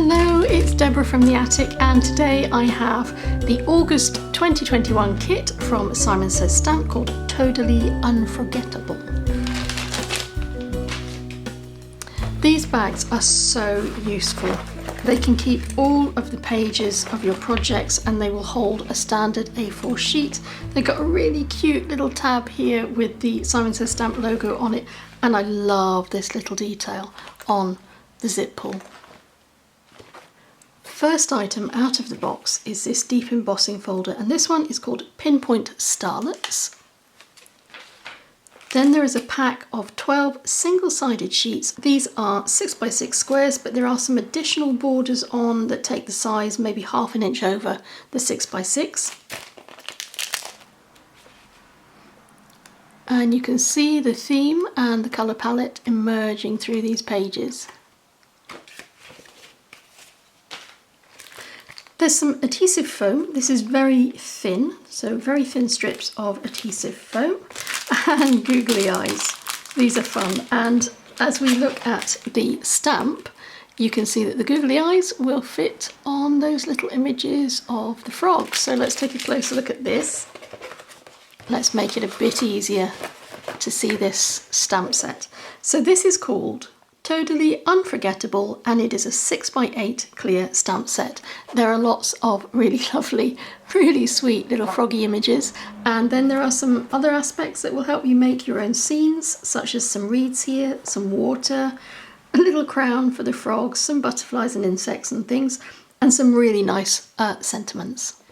Hello, it's Deborah from the Attic, and today I have the August 2021 kit from Simon Says Stamp called Toadally Unfrogettable. These bags are so useful. They can keep all of the pages of your projects and they will hold a standard A4 sheet. They've got a really cute little tab here with the Simon Says Stamp logo on it, and I love this little detail on the zip pull. First item out of the box is this deep embossing folder, and this one is called Pinpoint Starlets. Then there is a pack of 12 single-sided sheets. These are 6x6 squares, but there are some additional borders on that take the size maybe ½ an inch over the 6x6. And you can see the theme and the colour palette emerging through these pages. There's some adhesive foam. This is very thin, so very thin strips of adhesive foam, and googly eyes. These are fun, and as we look at the stamp, you can see that the googly eyes will fit on those little images of the frogs. So let's take a closer look at this. Let's make it a bit easier to see this stamp set. So this is called Toadally Unfrogettable, and it is a 6x8 clear stamp set. There are lots of really lovely, really sweet little froggy images, and then there are some other aspects that will help you make your own scenes, such as some reeds here, some water, a little crown for the frogs, some butterflies and insects and things, and some really nice sentiments.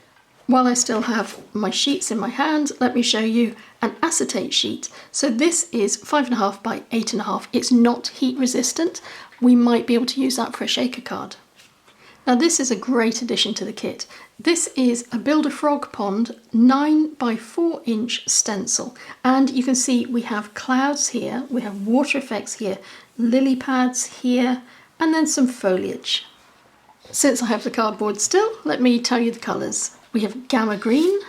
While I still have my sheets in my hand, let me show you an acetate sheet. So this is 5.5 by 8.5. It's not heat resistant. We might be able to use that for a shaker card. Now this is a great addition to the kit. This is a Build a Frog Pond 9 by 4 inch stencil. And you can see we have clouds here, we have water effects here, lily pads here, and then some foliage. Since I have the cardboard still, let me tell you the colours. We have gamma green,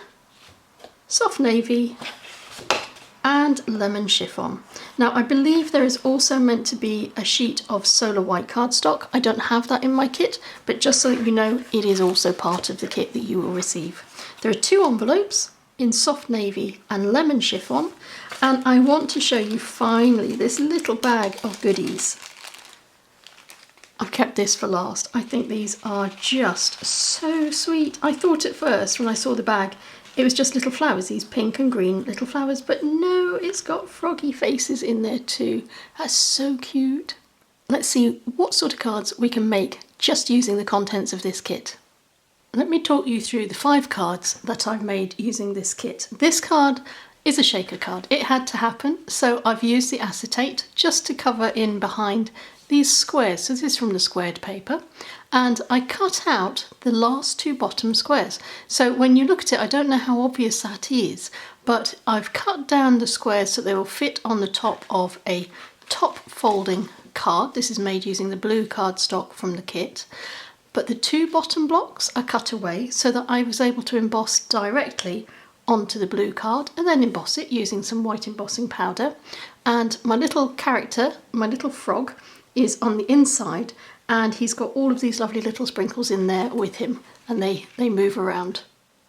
soft navy, and lemon chiffon. Now I believe there is also meant to be a sheet of solar white cardstock. I don't have that in my kit, but just so that you know, it is also part of the kit that you will receive. There are 2 envelopes in soft navy and lemon chiffon, and I want to show you finally this little bag of goodies. I've kept this for last. I think these are just so sweet. I thought at first when I saw the bag it was just little flowers, these pink and green little flowers, but no, it's got froggy faces in there too. That's so cute. Let's see what sort of cards we can make just using the contents of this kit. Let me talk you through the 5 cards that I've made using this kit. This card is a shaker card. It had to happen, so I've used the acetate just to cover in behind these squares. So this is from the squared paper, and I cut out the last 2 bottom squares. So when you look at it, I don't know how obvious that is, but I've cut down the squares so they will fit on the top of a top folding card. This is made using the blue cardstock from the kit, but the 2 bottom blocks are cut away so that I was able to emboss directly onto the blue card and then emboss it using some white embossing powder. And my little character, my little frog, is on the inside, and he's got all of these lovely little sprinkles in there with him, and they move around.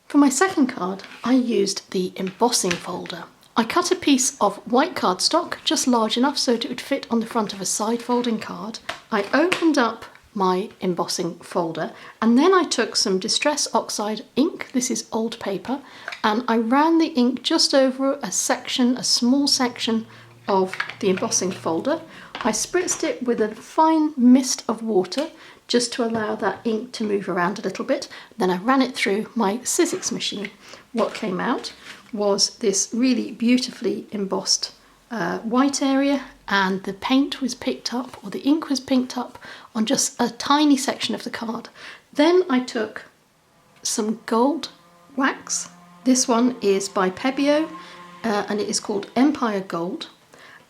For my second card, I used the embossing folder. I cut a piece of white cardstock, just large enough so that it would fit on the front of a side folding card. I opened up my embossing folder, and then I took some Distress Oxide ink, this is old paper, and I ran the ink just over a small section of the embossing folder. I spritzed it with a fine mist of water just to allow that ink to move around a little bit. Then I ran it through my Sizzix machine. What came out was this really beautifully embossed white area, and the paint was picked up, or the ink was picked up on just a tiny section of the card. Then I took some gold wax. This one is by Pebeo, and it is called Empire Gold.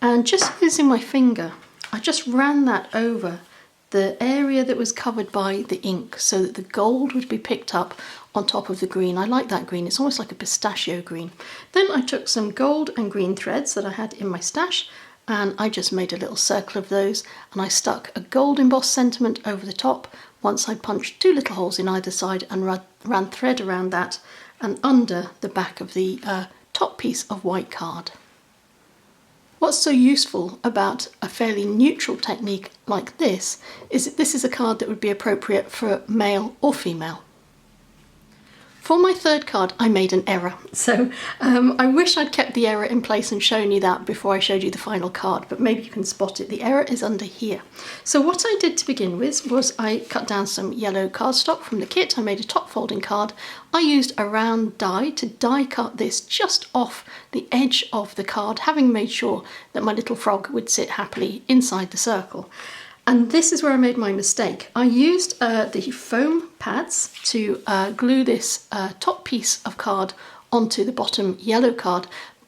And just using my finger, I just ran that over the area that was covered by the ink so that the gold would be picked up on top of the green. I like that green, it's almost like a pistachio green. Then I took some gold and green threads that I had in my stash, and I just made a little circle of those, and I stuck a gold embossed sentiment over the top once I punched 2 little holes in either side and ran thread around that and under the back of the top piece of white card. What's so useful about a fairly neutral technique like this is that this is a card that would be appropriate for male or female. For my third card, I made an error. So I wish I'd kept the error in place and shown you that before I showed you the final card, but maybe you can spot it. The error is under here. So what I did to begin with was I cut down some yellow cardstock from the kit. I made a top folding card. I used a round die to die cut this just off the edge of the card, having made sure that my little frog would sit happily inside the circle. And this is where I made my mistake. I used the foam pads to glue this top piece of card onto the bottom yellow card,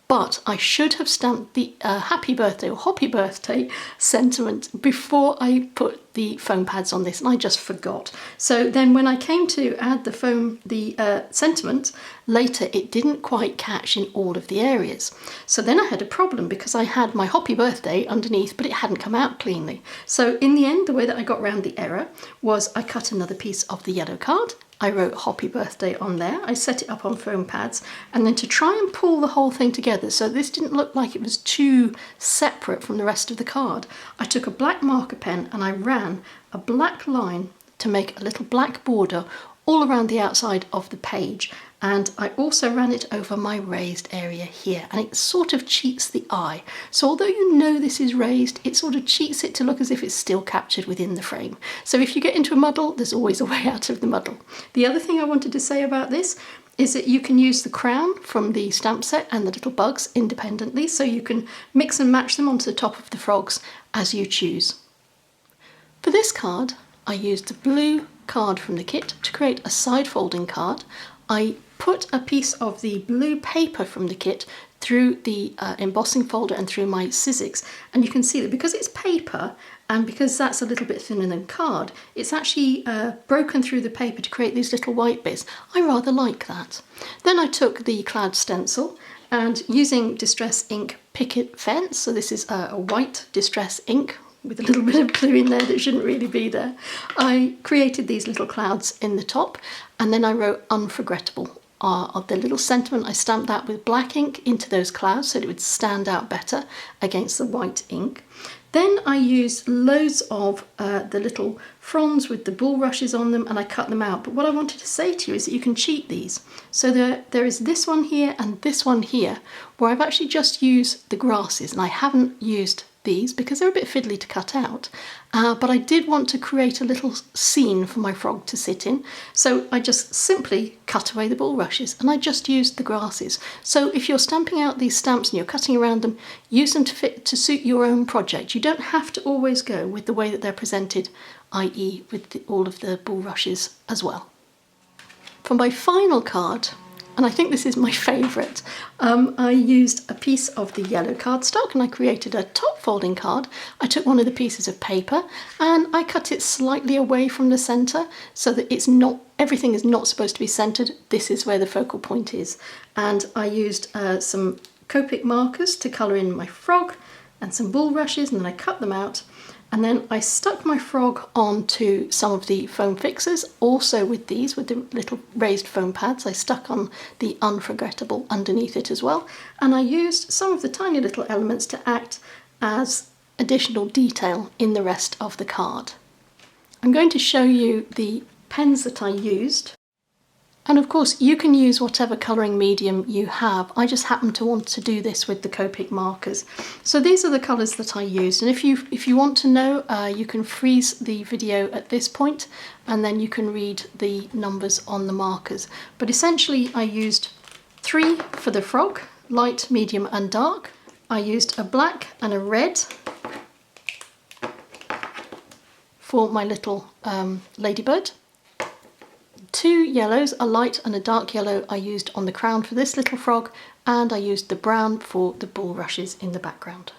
but I should have stamped the happy birthday or hoppy birthday sentiment before I put the foam pads on this, and I just forgot. So then when I came to add the sentiment later, it didn't quite catch in all of the areas. So then I had a problem because I had my hoppy birthday underneath, but it hadn't come out cleanly. So in the end, the way that I got around the error was I cut another piece of the yellow card. I wrote Hoppy Birthday on there, I set it up on foam pads, and then to try and pull the whole thing together so this didn't look like it was too separate from the rest of the card, I took a black marker pen and I ran a black line to make a little black border all around the outside of the page, and I also ran it over my raised area here, and it sort of cheats the eye. So although you know this is raised, it sort of cheats it to look as if it's still captured within the frame. So if you get into a muddle, there's always a way out of the muddle. The other thing I wanted to say about this is that you can use the crown from the stamp set and the little bugs independently, so you can mix and match them onto the top of the frogs as you choose. For this card, I used the blue card from the kit to create a side folding card. I put a piece of the blue paper from the kit through the embossing folder and through my Sizzix, and you can see that because it's paper and because that's a little bit thinner than card, it's actually broken through the paper to create these little white bits. I rather like that. Then I took the cloud stencil and using Distress Ink Picket Fence, so this is a white Distress ink with a little bit of blue in there that shouldn't really be there, I created these little clouds in the top, and then I wrote Unforgettable. Of the little sentiment, I stamped that with black ink into those clouds so that it would stand out better against the white ink. Then I used loads of the little fronds with the bulrushes on them, and I cut them out. But what I wanted to say to you is that you can cheat these. So there is this one here and this one here where I've actually just used the grasses, and I haven't used these because they're a bit fiddly to cut out, but I did want to create a little scene for my frog to sit in, so I just simply cut away the bulrushes and I just used the grasses. So if you're stamping out these stamps and you're cutting around them, use them to suit your own project. You don't have to always go with the way that they're presented, i.e. with all of the bulrushes as well. For my final card, and I think this is my favourite, I used a piece of the yellow cardstock and I created a top folding card. I took one of the pieces of paper and I cut it slightly away from the centre so that everything is not supposed to be centred. This is where the focal point is. And I used some Copic markers to colour in my frog and some bulrushes, and then I cut them out. And then I stuck my frog onto some of the foam fixers, also with the little raised foam pads. I stuck on the Unforgettable underneath it as well. And I used some of the tiny little elements to act as additional detail in the rest of the card. I'm going to show you the pens that I used. And of course you can use whatever colouring medium you have. I just happen to want to do this with the Copic markers. So these are the colours that I used, and if you want to know, you can freeze the video at this point and then you can read the numbers on the markers. But essentially I used 3 for the frog, light, medium and dark. I used a black and a red for my little ladybird. 2 yellows, a light and a dark yellow, I used on the crown for this little frog, and I used the brown for the bulrushes in the background.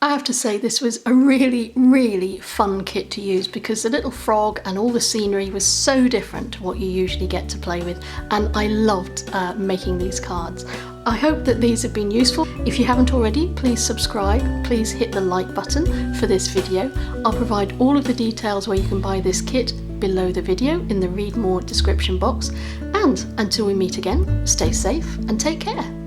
I have to say this was a really, really fun kit to use because the little frog and all the scenery was so different to what you usually get to play with, and I loved making these cards. I hope that these have been useful. If you haven't already, please subscribe, please hit the like button for this video. I'll provide all of the details where you can buy this kit below the video in the read more description box. And until we meet again, stay safe and take care.